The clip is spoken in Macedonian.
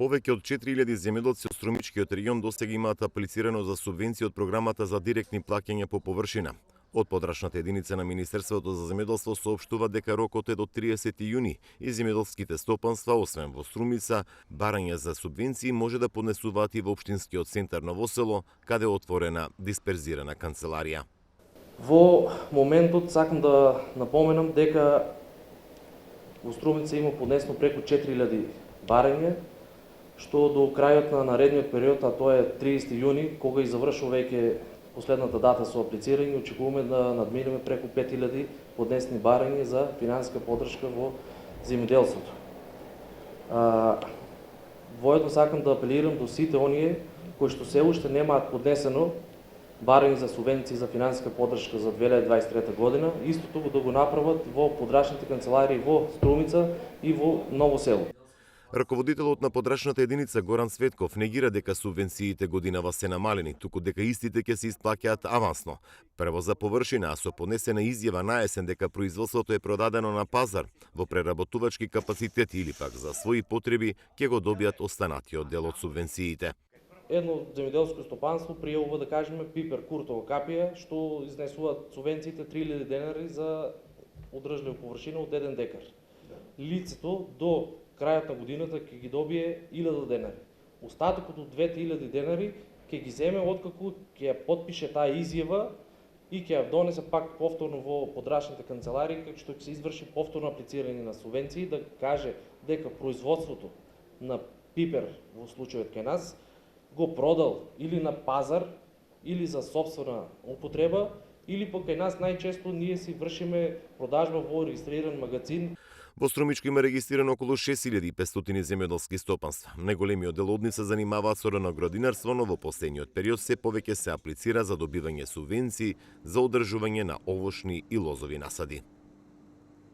Повеќе од 4000 земјоделци од Струмичкиот регион досега имаат аплицирано за субвенции од програмата за директни плаќања по површина. Од подрачната единица на Министерството за земјоделство соопштува дека рокот е до 30 јуни и земјоделските стопанства, освен во Струмица, барања за субвенции може да поднесуваат и во општинскиот центар Ново село, каде е отворена дисперзирана канцеларија. Во моментот сакам да напоменам дека во Струмица има поднесено преку 4000 барања, што до крајот на наредниот период, а тоа е 30 јуни, кога и завршува веќе последната дата со аплицирање, очекуваме да надминеме преку 5000 поднесени барања за финансиска поддршка во земјоделството. Воедно сакам да апелирам до сите оние кои што се уште немаат поднесено барање за субвенции за финансиска поддршка за 2023 година, истото да го направат во подрачните канцеларии во Струмица и во Ново село. Раководителот на подрачната единица Горан Светков негира дека субвенциите годинава се намалени, туку дека истите ќе се исплаќаат авансно. Прво за површина, а со поднесена изјава на есен дека производството е продадено на пазар во преработувачки капацитети или пак за своји потреби ќе го добијат останатиот дел од субвенциите. Едно земјоделско стопанство пријавува, да кажеме, пипер куртова капија, што изнесуваат субвенциите 3000 денари за одржлива површина од 1 декар. Лицето до крајот на годината ќе ги добие 1000 денари. Остатокот од 2000 денари ќе ги земе откако ќе ја потпише таа изјава и ќе ја донесе пак повторно во подрачните канцеларии, како што ќе се изврши повторно аплицирање на субвенции, да каже дека производството на пипер во случајот кај нас го продал или на пазар, или за сопствена употреба, или пак кај нас најчесто ние си вршиме продажба во регистриран магазин. Во Струмичко има регистрирано околу 6500 земјоделски стопанства. Најголемиот дел од нив се занимаваат со рано-градинарство, но во последниот период се повеќе се аплицира за добивање субвенции за одржување на овошни и лозови насади.